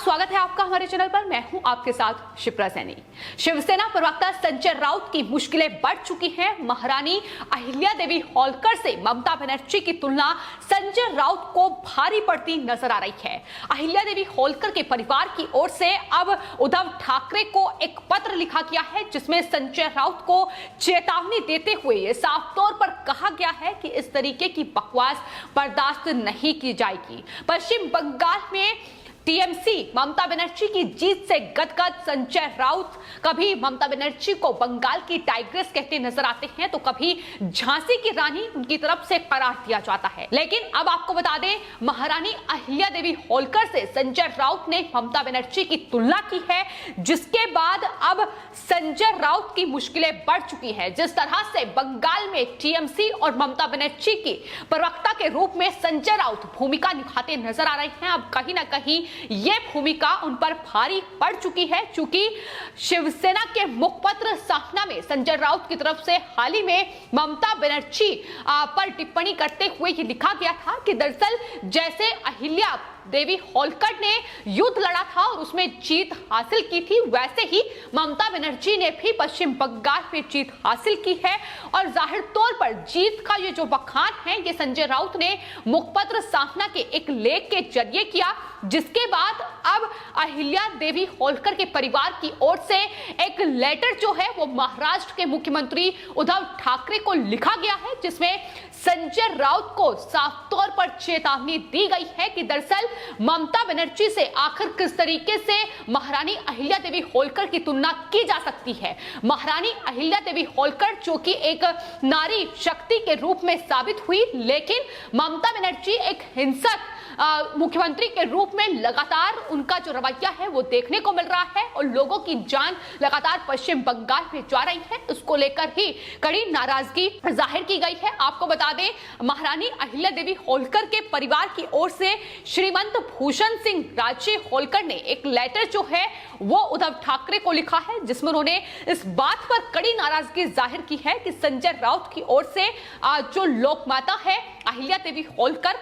स्वागत है आपका हमारे चैनल पर। मैं हूं आपके साथ शिप्रा सैनी। शिवसेना प्रवक्ता संजय राउत की मुश्किलें बढ़ चुकी हैं। महारानी अहिल्या देवी होलकर से ममता बनर्जी की तुलना संजय राउत को भारी पड़ती नजर आ रही है। अहिल्या देवी होलकर के परिवार की ओर से अब उद्धव ठाकरे को एक पत्र लिखा गया है, जिसमें संजय राउत को चेतावनी देते हुए ये साफ तौर पर कहा गया है कि इस तरीके की बकवास बर्दाश्त नहीं की जाएगी। पश्चिम बंगाल में टीएमसी ममता बनर्जी की जीत से गदगद संजय राउत कभी ममता बनर्जी को बंगाल की टाइग्रेस कहते नजर आते हैं, तो कभी झांसी की रानी उनकी तरफ से करार दिया जाता है। लेकिन अब आपको बता दें, महारानी अहिल्या देवी होलकर से संजय राउत ने ममता बनर्जी की तुलना की है, जिसके बाद अब संजय राउत की मुश्किलें बढ़ चुकी हैं। जिस तरह से बंगाल में टीएमसी और ममता बनर्जी की प्रवक्ता के रूप में संजय राउत भूमिका निभाते नजर आ रहे हैं, अब कहीं ना कहीं ये भूमिका उन पर भारी पड़ चुकी है। चूंकि शिवसेना के मुखपत्र साफना में संजय राउत की तरफ से हाल ही में ममता बनर्जी पर टिप्पणी करते हुए ये लिखा गया था कि दरअसल जैसे अहिल्या देवी होलकर ने युद्ध लड़ा था और उसमें जीत हासिल की थी, वैसे ही ममता बनर्जी ने भी पश्चिम बंगाल में जीत हासिल की है। और जाहिर तौर पर जीत का ये जो बखान है, ये संजय राउत ने मुखपत्र साफना के एक लेख के जरिए किया, जिसके बाद अब अहिल्या देवी होलकर के परिवार की ओर से एक लेटर जो है वो महाराष्ट्र के मुख्यमंत्री उद्धव ठाकरे को लिखा गया है, जिसमें संजय राउत को साफ तौर पर चेतावनी दी गई है कि दरअसल ममता बनर्जी से आखिर किस तरीके से महारानी अहिल्या देवी होलकर की तुलना की जा सकती है। महारानी अहिल्या देवी होलकर जो कि एक नारी शक्ति के रूप में साबित हुई, लेकिन ममता बनर्जी एक हिंसक मुख्यमंत्री के रूप में लगातार उनका जो रवैया है वो देखने को मिल रहा है और लोगों की जान लगातार पश्चिम बंगाल में जा रही है। उसको लेकर ही कड़ी नाराजगी जाहिर की गई है। आपको बता दें, महारानी अहिल्या देवी होलकर के परिवार की ओर से श्रीमंत भूषण सिंह राजे होलकर ने एक लेटर जो है वो उद्धव ठाकरे को लिखा है, जिसमें उन्होंने इस बात पर कड़ी नाराजगी जाहिर की है कि संजय राउत की ओर से जो लोकमाता है अहिल्या देवी होलकर,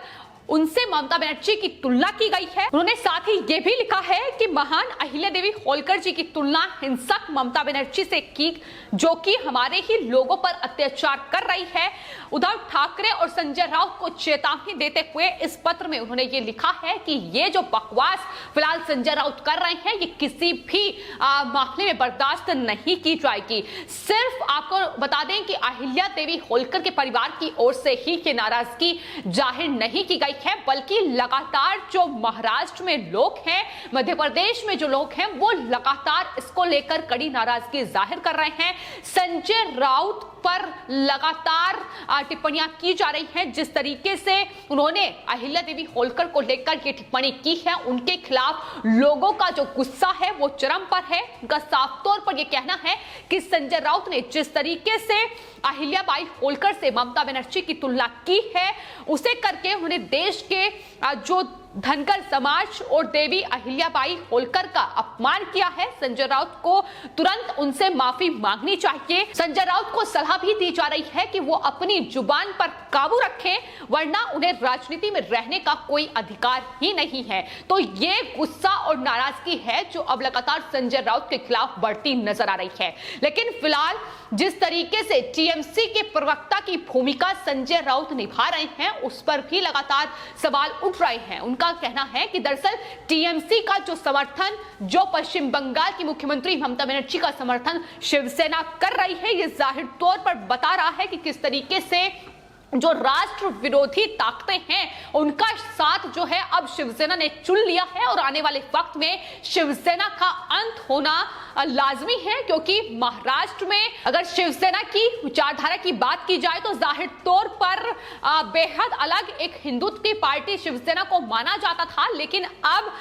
उनसे ममता बनर्जी की तुलना की गई है। उन्होंने साथ ही यह भी लिखा है कि महान अहिल्या देवी होलकर जी की तुलना हिंसक ममता बनर्जी से की, जो कि हमारे ही लोगों पर अत्याचार कर रही है। उद्धव ठाकरे और संजय राउत को चेतावनी देते हुए इस पत्र में उन्होंने ये लिखा है कि ये जो बकवास फिलहाल संजय राउत कर रहे हैं, ये किसी भी मामले में बर्दाश्त नहीं की जाएगी। सिर्फ आपको बता दें कि अहिल्या देवी होलकर के परिवार की ओर से ही ये नाराजगी जाहिर नहीं की गई है, बल्कि लगातार जो महाराष्ट्र में लोग हैं, मध्य प्रदेश में जो लोग हैं, वो लगातार इसको लेकर कड़ी नाराजगी जाहिर कर रहे हैं। संजय राउत पर लगातार टिप्पणियां की जा रही हैं। जिस तरीके से उन्होंने अहिल्या देवी होलकर को लेकर ये टिप्पणी की है, उनके खिलाफ लोगों का जो गुस्सा है वो चरम पर है। उनका साफ तौर पर यह कहना है कि संजय राउत ने जिस तरीके से अहिल्याबाई होलकर से ममता बनर्जी की तुलना की है, उसे करके उन्होंने देश के जो धनगर समाज और देवी अहिल्याबाई होलकर का अपमान किया है। संजय राउत को तुरंत उनसे माफी मांगनी चाहिए। संजय राउत को सलाह भी दी जा रही है कि वो अपनी जुबान पर काबू रखें, वरना उन्हें राजनीति में रहने का कोई अधिकार ही नहीं है। तो ये गुस्सा और नाराजगी है जो अब लगातार संजय राउत के खिलाफ बढ़ती नजर आ रही है। लेकिन फिलहाल जिस तरीके से टीएमसी के प्रवक्ता की भूमिका संजय राउत निभा रहे हैं, उस पर भी लगातार सवाल उठ रहे हैं। उनका कहना है कि दरअसल टीएमसी का जो समर्थन, जो पश्चिम बंगाल की मुख्यमंत्री ममता बनर्जी का समर्थन शिवसेना कर रही है, ये जाहिर तौर पर बता रहा है कि किस तरीके से जो राष्ट्र विरोधी ताकतें हैं उनका साथ जो है अब शिवसेना ने चुन लिया है और आने वाले वक्त में शिवसेना का अंत होना लाजमी है। क्योंकि महाराष्ट्र में अगर शिवसेना की विचारधारा की बात की जाए तो जाहिर तौर पर बेहद अलग एक हिंदुत्व की पार्टी शिवसेना को माना जाता था, लेकिन अब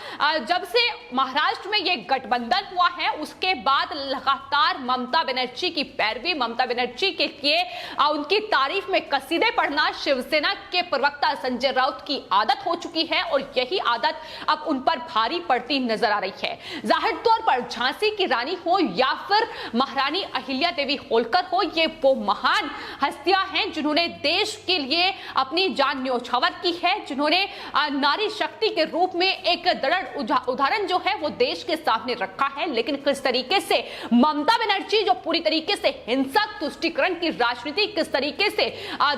जब से महाराष्ट्र में ये गठबंधन हुआ है, उसके बाद लगातार ममता बनर्जी की पैरवी, ममता बनर्जी के लिए उनकी तारीफ में कसीदे पढ़ना शिवसेना के प्रवक्ता संजय राउत की आदत हो चुकी है और यही आदत अब उन पर भारी पड़ती नजर आ रही है। जाहिर तौर पर झांसी की रानी महारानी हो या फिर महारानी अहिल्या देवी होलकर हो, ये वो महान हस्तियां हैं जिन्होंने देश के लिए अपनी जान न्योछावर की है, जिन्होंने नारी शक्ति के रूप में एक दृढ़ उदाहरण जो है वो देश के सामने रखा है। लेकिन किस तरीके से ममता बनर्जी जो पूरी तरीके से हिंसक तुष्टीकरण की राजनीति, किस तरीके से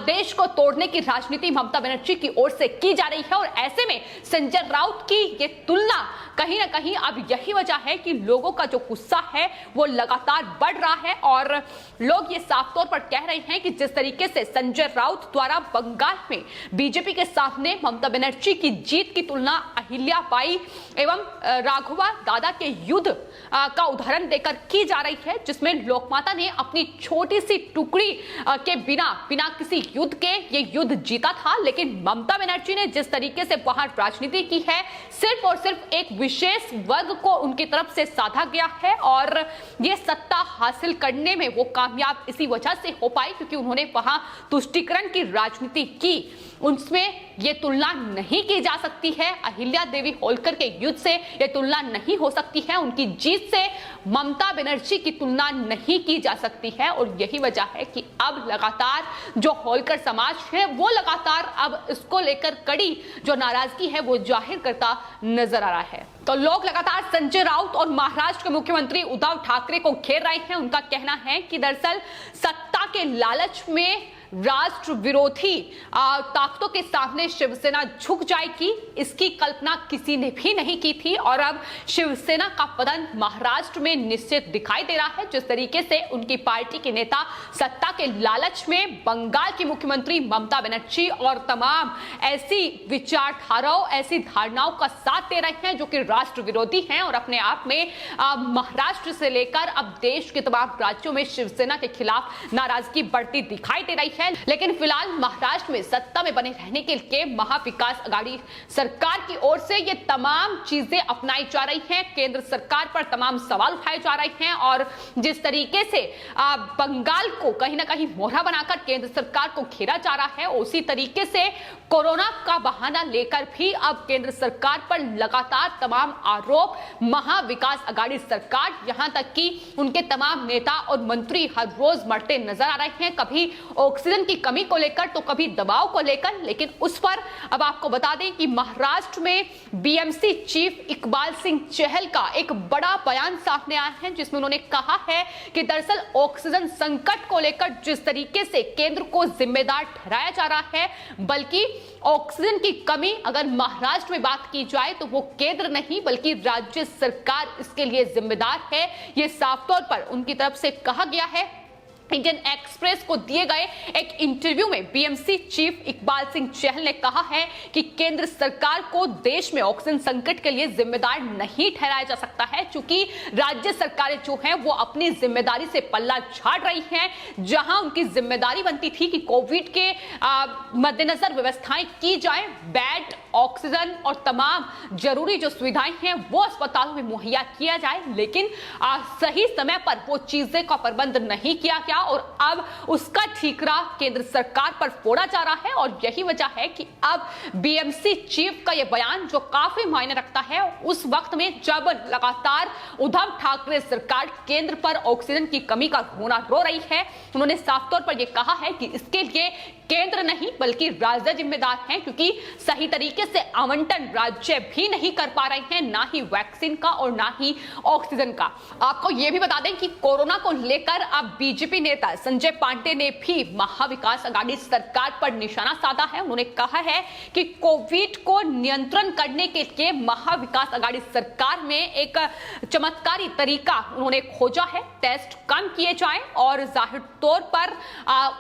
देश को तोड़ने की राजनीति ममता बनर्जी की ओर से की जा रही है, और ऐसे में संजय राउत की ये तुलना कहीं ना कहीं अब यही वजह है कि लोगों का जो गुस्सा है वो लगातार बढ़ रहा है। और लोग ये साफ तौर पर कह रहे हैं कि जिस तरीके से संजय राउत द्वारा बंगाल में बीजेपी के सामने ममता बनर्जी की जीत की तुलना अहिल्या बाई एवं राघवा दादा के युद्ध का उदाहरण देकर की जा रही है, जिसमें लोकमाता ने अपनी छोटी सी टुकड़ी के बिना किसी युद्ध के ये युद्ध जीता था। लेकिन ममता बनर्जी ने जिस तरीके से वहां राजनीति की है, सिर्फ और सिर्फ एक विशेष वर्ग को उनकी तरफ से साधा गया है, और ये सत्ता हासिल करने में वो कामयाब इसी वजह से हो पाई क्योंकि उन्होंने वहां तुष्टीकरण की राजनीति की। उनमें ये तुलना नहीं की जा सकती है अहिल्या देवी होलकर के युद्ध से, ये तुलना नहीं हो सकती है, उनकी जीत से ममता बनर्जी की तुलना नहीं की जा सकती है। और यही वजह है कि अब लगातार जो होलकर समाज है वो लगातार अब इसको लेकर कड़ी जो नाराजगी है वो जाहिर करता नजर आ रहा है। तो लोग लगातार संजय राउत और महाराष्ट्र के मुख्यमंत्री उद्धव ठाकरे को घेर रहे हैं। उनका कहना है कि दरअसल सत्ता के लालच में राष्ट्र विरोधी ताकतों के सामने शिवसेना झुक जाएगी, इसकी कल्पना किसी ने भी नहीं की थी। और अब शिवसेना का पतन महाराष्ट्र में निश्चित दिखाई दे रहा है। जिस तरीके से उनकी पार्टी के नेता सत्ता के लालच में बंगाल की मुख्यमंत्री ममता बनर्जी और तमाम ऐसी विचारधाराओं, ऐसी धारणाओं का साथ दे रहे हैं जो कि राष्ट्र विरोधी हैं, और अपने आप में महाराष्ट्र से लेकर अब देश के तमाम राज्यों में शिवसेना के खिलाफ नाराजगी बढ़ती दिखाई दे रही है। लेकिन फिलहाल महाराष्ट्र में सत्ता में बने रहने के लिए महाविकास आघाड़ी सरकार की ओर से ये तमाम चीजें अपनाई जा रही हैं। केंद्र सरकार पर तमाम सवाल उठाए जा रहे हैं, और जिस तरीके से बंगाल को कहीं ना कहीं मोहरा बनाकर केंद्र सरकार को घेरा जा रहा है, उसी तरीके से कोरोना का बहाना लेकर भी अब केंद्र सरकार पर लगातार तमाम आरोप महाविकास आघाड़ी सरकार, यहां तक कि उनके तमाम नेता और मंत्री हर रोज मरते नजर आ रहे हैं, कभी ऑक्सीजन की कमी को लेकर तो कभी दबाव को लेकर। लेकिन उस पर अब आपको बता दें कि महाराष्ट्र में बीएमसी चीफ इकबाल सिंह चहल का एक बड़ा बयान सामने आया है, जिसमें उन्होंने कहा है कि दरअसल ऑक्सीजन संकट को लेकर जिस तरीके से केंद्र को जिम्मेदार ठहराया जा रहा है, बल्कि ऑक्सीजन की कमी अगर महाराष्ट्र में बात की जाए तो वो केंद्र नहीं बल्कि राज्य सरकार इसके लिए जिम्मेदार है। ये साफ तौर पर उनकी तरफ से कहा गया है। इंडियन एक्सप्रेस को दिए गए एक इंटरव्यू में बीएमसी चीफ इकबाल सिंह चहल ने कहा है कि केंद्र सरकार को देश में ऑक्सीजन संकट के लिए जिम्मेदार नहीं ठहराया जा सकता है, क्योंकि राज्य सरकारें जो हैं वो अपनी जिम्मेदारी से पल्ला झाड़ रही हैं। जहां उनकी जिम्मेदारी बनती थी कि कोविड के मद्देनजर व्यवस्थाएं की जाए, बेड, ऑक्सीजन और तमाम जरूरी जो सुविधाएं हैं वो अस्पतालों में मुहैया किया जाए, लेकिन सही समय पर वो चीजें का प्रबंध नहीं किया गया, और अब उसका ठीकरा केंद्र सरकार पर फोड़ा जा रहा है। और यही वजह है कि अब बीएमसी चीफ का यह बयान जो काफी मायने रखता है उस वक्त में जब लगातार उद्धव ठाकरे सरकार केंद्र पर ऑक्सीजन की कमी का रोना रो रही है। उन्होंने साफ तौर पर यह कहा है कि इसके लिए केंद्र नहीं बल्कि राज्य जिम्मेदार हैं, क्योंकि सही तरीके से आवंटन राज्य भी नहीं कर पा रहे हैं, ना ही वैक्सीन का और ना ही ऑक्सीजन का। आपको यह भी बता दें कि कोरोना को लेकर अब बीजेपी नेता संजय पांडे ने भी महाविकास आघाड़ी सरकार पर निशाना साधा है। उन्होंने कहा है कि कोविड को नियंत्रण करने के लिए महाविकास आघाड़ी सरकार में एक चमत्कारी तरीका उन्होंने खोजा है, टेस्ट कम किए जाएं और जाहिर तौर पर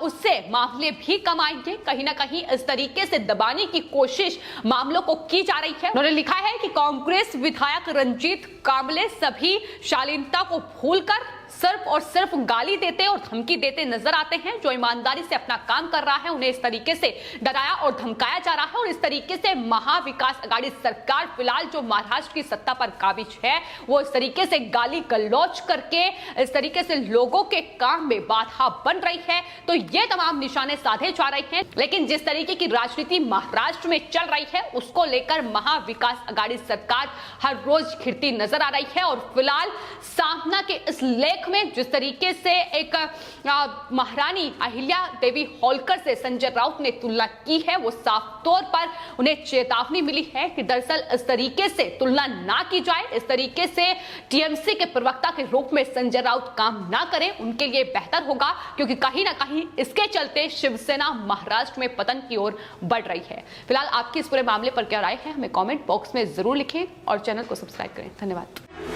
उससे मामले भी कम आएंगे। कहीं ना कहीं इस तरीके से दबाने की कोशिश मामलों को की जा रही है। उन्होंने लिखा है कि कांग्रेस विधायक रंजीत कांबले सभी शालीनता को भूलकर सिर्फ और सिर्फ गाली देते और धमकी देते नजर आते हैं। जो ईमानदारी से अपना काम कर रहा है उन्हें इस तरीके से डराया और धमकाया जा रहा है। और इस तरीके से महाविकास आघाड़ी सरकार फिलहाल जो महाराष्ट्र की सत्ता पर काबिज है वो इस तरीके से गाली गलौज करके इस तरीके से लोगों के काम में बाधा बन रही है। तो ये तमाम निशाने साधे जा रहे हैं। लेकिन जिस तरीके की राजनीति महाराष्ट्र में चल रही है उसको लेकर महाविकास आघाड़ी सरकार हर रोज घिरती नजर आ रही है। और फिलहाल सामना के इस लेख में जिस तरीके से एक महारानी अहिल्या देवी होलकर से संजय राउत ने तुलना की है वो साफ तौर पर उन्हें चेतावनी मिली है कि दरअसल इस तरीके से तुलना ना की जाए, इस तरीके से टीएमसी के प्रवक्ता के रूप में संजय राउत काम ना करें, उनके लिए बेहतर होगा। क्योंकि कहीं ना कहीं इसके चलते शिवसेना महाराष्ट्र में पतन की ओर बढ़ रही है। फिलहाल आपकी इस पूरे मामले पर क्या राय है हमें कमेंट बॉक्स में जरूर लिखें और चैनल को सब्सक्राइब करें। धन्यवाद।